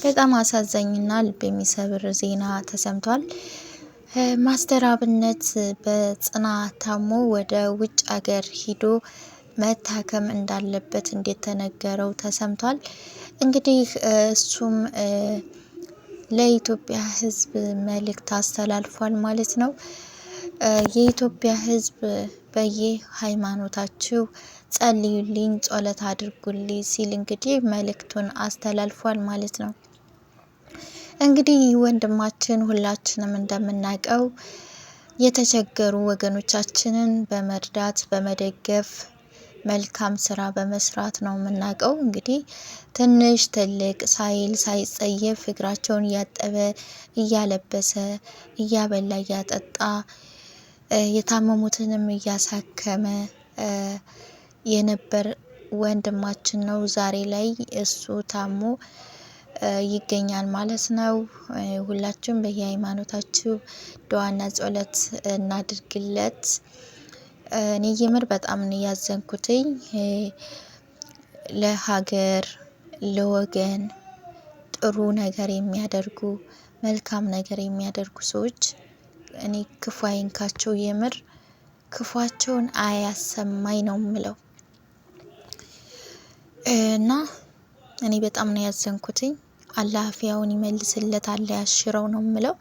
በጣም አሳዛኝና ልብ የሚሰብር ዜና ተሰምቷል። ማስተር አብነት በጽናት ታሞ ወደ ውጭ ሀገር ሂዶ መታከም እንዳለበት እንደተነገረው ተሰምቷል። እንግዲህ እሱም ለኢትዮጵያ ሕዝብ መልእክት አስተላልፏል ማለት ነው። የኢትዮጵያ ሕዝብ በየሃይማኖታችሁ ጸልዩልኝ፣ ጸሎት አድርጉልኝ ሲል እንግዲህ መልእክቱን አስተላልፏል ማለት ነው። እንግዲህ ወንድማችን ሁላችንም እንደምናውቀው የተቸገሩ ወገኖቻችንን በመርዳት በመደገፍ መልካም ስራ በመስራት ነው የምናውቀው። እንግዲህ ትንሽ ትልቅ ሳይል ሳይጸየፍ እግራቸውን እያጠበ እያለበሰ እያበላ እያጠጣ የታመሙትንም እያሳከመ የነበር ወንድማችን ነው። ዛሬ ላይ እሱ ታሞ ይገኛል ማለት ነው። ሁላችሁም በየሃይማኖታችሁ ዱዓና ጸሎት እናድርግለት። እኔ የምር በጣም ነው ያዘንኩትኝ። ለሀገር ለወገን ጥሩ ነገር የሚያደርጉ መልካም ነገር የሚያደርጉ ሰዎች እኔ ክፉ አይንካቸው፣ የምር ክፏቸውን አያሰማኝ ነው ምለው እና እኔ በጣም ነው ያዘንኩትኝ። አላህ አፊያውን ይመልስለት፣ አላህ ያሽረው ነው ምለው።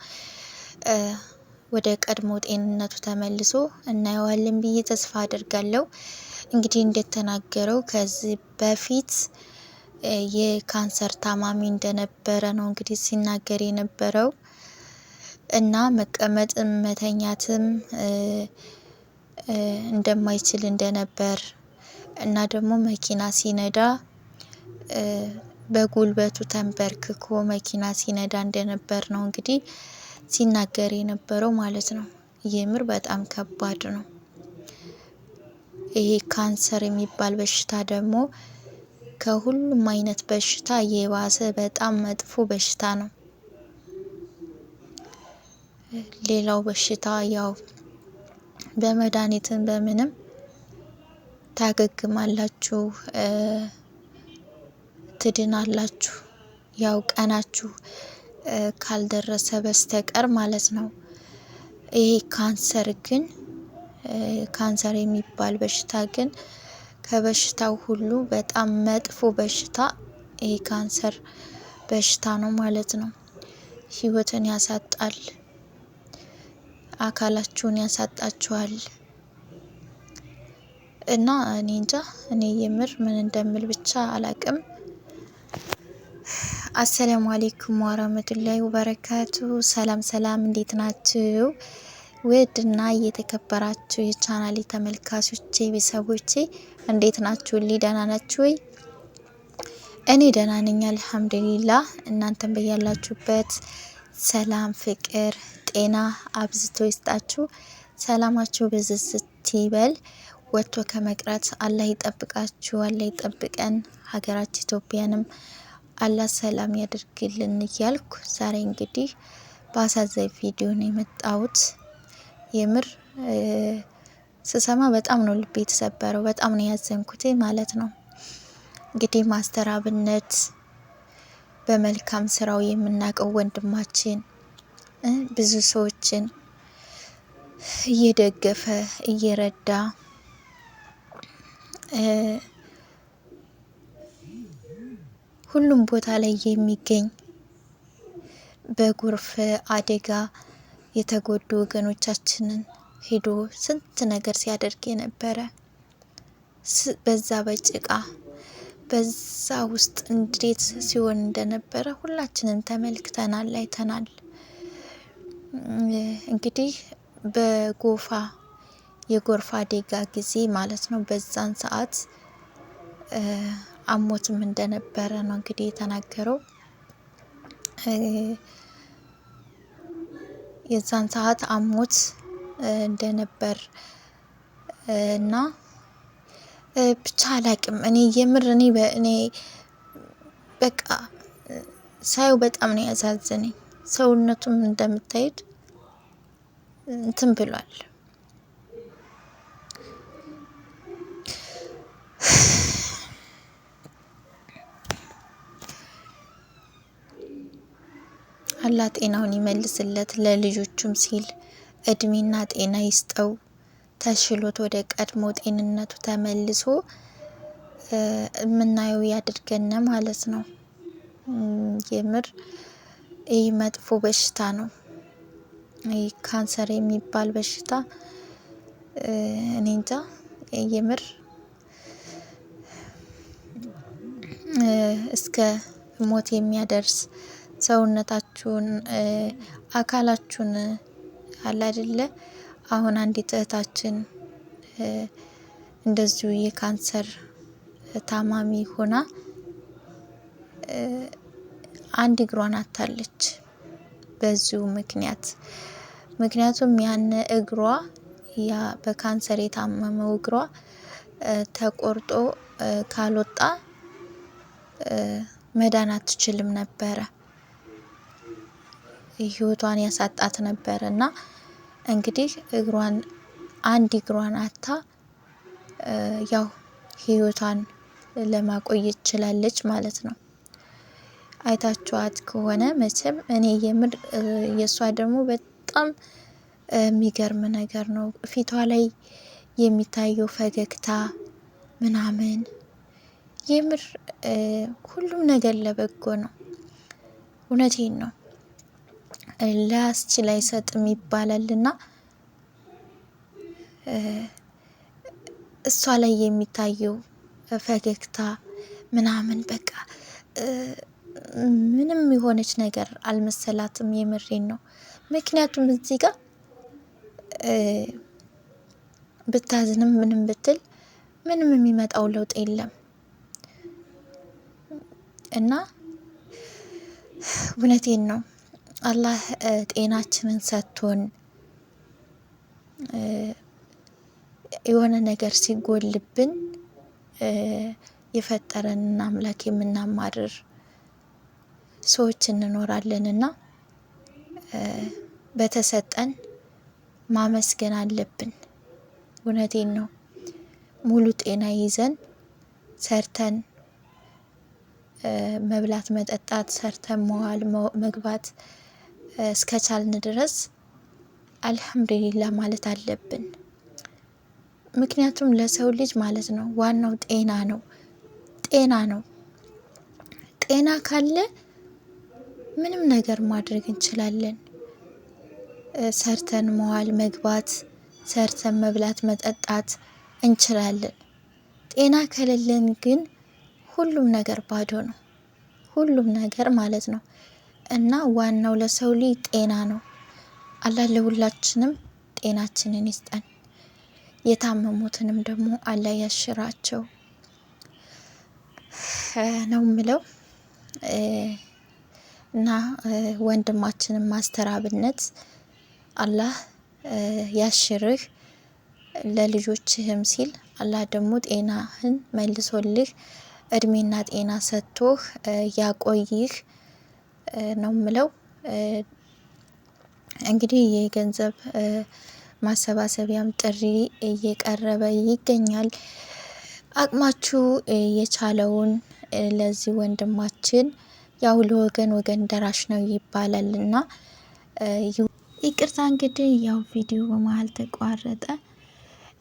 ወደ ቀድሞ ጤንነቱ ተመልሶ እናየዋለን ብዬ ተስፋ አድርጋለሁ። እንግዲህ እንደተናገረው ከዚህ በፊት የካንሰር ታማሚ እንደነበረ ነው እንግዲህ ሲናገር የነበረው እና መቀመጥም መተኛትም እንደማይችል እንደነበር እና ደግሞ መኪና ሲነዳ በጉልበቱ ተንበርክኮ መኪና ሲነዳ እንደነበር ነው እንግዲህ ሲናገር የነበረው ማለት ነው። የምር በጣም ከባድ ነው። ይሄ ካንሰር የሚባል በሽታ ደግሞ ከሁሉም አይነት በሽታ የባሰ በጣም መጥፎ በሽታ ነው። ሌላው በሽታ ያው በመድኃኒትን በምንም ታገግማላችሁ፣ ትድናላችሁ፣ ያው ቀናችሁ ካልደረሰ በስተቀር ማለት ነው። ይሄ ካንሰር ግን ካንሰር የሚባል በሽታ ግን ከበሽታው ሁሉ በጣም መጥፎ በሽታ ይሄ ካንሰር በሽታ ነው ማለት ነው። ህይወትን ያሳጣል፣ አካላችሁን ያሳጣችኋል እና እኔ እንጃ፣ እኔ የምር ምን እንደምል ብቻ አላቅም። አሰላሙ አሌይኩም ወራህመቱላሂ ወበረካቱ። ሰላም ሰላም፣ እንዴት ናችሁ? ውድና እየተከበራችሁ የቻናሌ ተመልካቾቼ ቤተሰቦቼ እንዴት ናችሁ? ደህና ናችሁ ወይ? እኔ ደህና ነኝ አልሐምዱሊላህ። እናንተም በያላችሁበት ሰላም፣ ፍቅር፣ ጤና አብዝቶ ይስጣችሁ። ሰላማችሁ ብዝዝት ይበል። ወጥቶ ከመቅረት አላህ ይጠብቃችሁ፣ አላህ ይጠብቀን። ሀገራችን ኢትዮጵያንም አላህ ሰላም ያደርግልን እያልኩ ዛሬ እንግዲህ በአሳዛኝ ቪዲዮ ነው የመጣሁት። የምር ስሰማ በጣም ነው ልቤ የተሰበረው፣ በጣም ነው ያዘንኩት ማለት ነው። እንግዲህ ማስተር አብነት በመልካም ስራው የምናውቀው ወንድማችን ብዙ ሰዎችን እየደገፈ እየረዳ ሁሉም ቦታ ላይ የሚገኝ በጎርፍ አደጋ የተጎዱ ወገኖቻችንን ሄዶ ስንት ነገር ሲያደርግ የነበረ በዛ በጭቃ በዛ ውስጥ እንዴት ሲሆን እንደነበረ ሁላችንም ተመልክተናል፣ አይተናል። እንግዲህ በጎፋ የጎርፍ አደጋ ጊዜ ማለት ነው በዛን ሰዓት አሞትም እንደነበረ ነው እንግዲህ የተናገረው። የዛን ሰዓት አሞት እንደነበር እና ብቻ አላቅም። እኔ የምር እኔ በቃ ሳየው በጣም ነው ያሳዘነኝ። ሰውነቱም እንደምታዩት እንትን ብሏል። አላህ ጤናውን ይመልስለት፣ ለልጆቹም ሲል እድሜና ጤና ይስጠው። ተሽሎት ወደ ቀድሞ ጤንነቱ ተመልሶ የምናየው ያድርገን ማለት ነው። የምር ይህ መጥፎ በሽታ ነው። ይህ ካንሰር የሚባል በሽታ እኔ እንጃ የምር እስከ ሞት የሚያደርስ ሰውነታችሁን አካላችሁን አለ አይደለ? አሁን አንዲት እህታችን እንደዚሁ የካንሰር ታማሚ ሆና አንድ እግሯን አታለች በዚሁ ምክንያቱም ያን እግሯ ያ በካንሰር የታመመው እግሯ ተቆርጦ ካልወጣ መዳን አትችልም ነበረ፣ ህይወቷን ያሳጣት ነበረ። እና እንግዲህ አንድ እግሯን አታ ያው ህይወቷን ለማቆየት ችላለች ማለት ነው። አይታችኋት ከሆነ መቼም እኔ የምር የሷ ደግሞ በጣም የሚገርም ነገር ነው። ፊቷ ላይ የሚታየው ፈገግታ ምናምን የምር ሁሉም ነገር ለበጎ ነው። እውነቴን ነው። ላያስችል አይሰጥም ይባላልና እሷ ላይ የሚታየው ፈገግታ ምናምን በቃ ምንም የሆነች ነገር አልመሰላትም። የምሬን ነው። ምክንያቱም እዚህ ጋር ብታዝንም ምንም ብትል ምንም የሚመጣው ለውጥ የለም እና እውነቴን ነው። አላህ ጤናችንን ሰጥቶን የሆነ ነገር ሲጎልብን የፈጠረንን አምላክ የምናማርር ሰዎች እንኖራለን እና በተሰጠን ማመስገን አለብን። እውነቴን ነው። ሙሉ ጤና ይዘን ሰርተን መብላት መጠጣት፣ ሰርተን መዋል መግባት እስከቻልን ድረስ አልሐምዱሊላህ ማለት አለብን። ምክንያቱም ለሰው ልጅ ማለት ነው ዋናው ጤና ነው። ጤና ካለ ምንም ነገር ማድረግ እንችላለን። ሰርተን መዋል መግባት፣ ሰርተን መብላት መጠጣት እንችላለን። ጤና ከሌለን ግን ሁሉም ነገር ባዶ ነው። ሁሉም ነገር ማለት ነው። እና ዋናው ለሰው ልጅ ጤና ነው። አላህ ለሁላችንም ጤናችንን ይስጠን። የታመሙትንም ደግሞ አላህ ያሽራቸው ነው ምለው እና ወንድማችንን ማስተር አብነት አላህ ያሽርህ፣ ለልጆችህም ሲል አላህ ደግሞ ጤናህን መልሶልህ እድሜና ጤና ሰጥቶህ ያቆይህ ነው ምለው። እንግዲህ የገንዘብ ማሰባሰቢያም ጥሪ እየቀረበ ይገኛል። አቅማችሁ የቻለውን ለዚህ ወንድማችን ያው ለወገን ወገን ደራሽ ነው ይባላል እና ይቅርታ እንግዲህ ያው ቪዲዮ በመሀል ተቋረጠ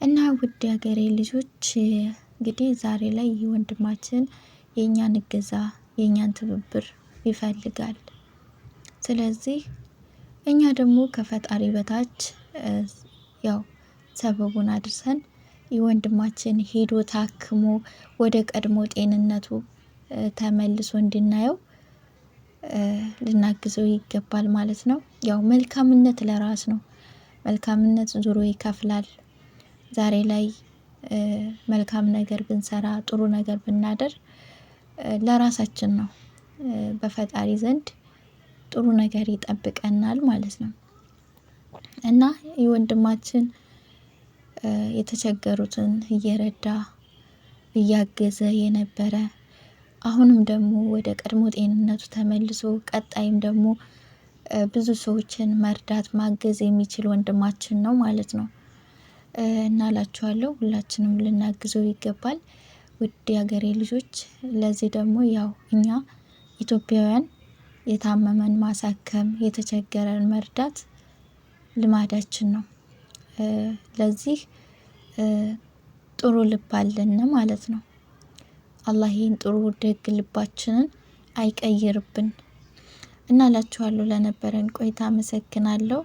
እና ውድ ሀገሬ ልጆች እንግዲህ ዛሬ ላይ ወንድማችን የእኛን እገዛ የእኛን ትብብር ይፈልጋል። ስለዚህ እኛ ደግሞ ከፈጣሪ በታች ያው ሰበቡን አድርሰን የወንድማችን ሄዶ ታክሞ ወደ ቀድሞ ጤንነቱ ተመልሶ እንድናየው ልናግዘው ይገባል ማለት ነው። ያው መልካምነት ለራስ ነው። መልካምነት ዙሮ ይከፍላል። ዛሬ ላይ መልካም ነገር ብንሰራ፣ ጥሩ ነገር ብናደርግ ለራሳችን ነው። በፈጣሪ ዘንድ ጥሩ ነገር ይጠብቀናል ማለት ነው እና የወንድማችን የተቸገሩትን እየረዳ እያገዘ የነበረ አሁንም ደግሞ ወደ ቀድሞ ጤንነቱ ተመልሶ ቀጣይም ደግሞ ብዙ ሰዎችን መርዳት ማገዝ የሚችል ወንድማችን ነው ማለት ነው እና እላችኋለሁ ሁላችንም ልናግዘው ይገባል። ውድ የሀገሬ ልጆች ለዚህ ደግሞ ያው እኛ ኢትዮጵያውያን የታመመን ማሳከም፣ የተቸገረን መርዳት ልማዳችን ነው። ለዚህ ጥሩ ልብ አለን ማለት ነው። አላህ ይህን ጥሩ ደግ ልባችንን አይቀይርብን እና ላችኋለሁ። ለነበረን ቆይታ አመሰግናለሁ።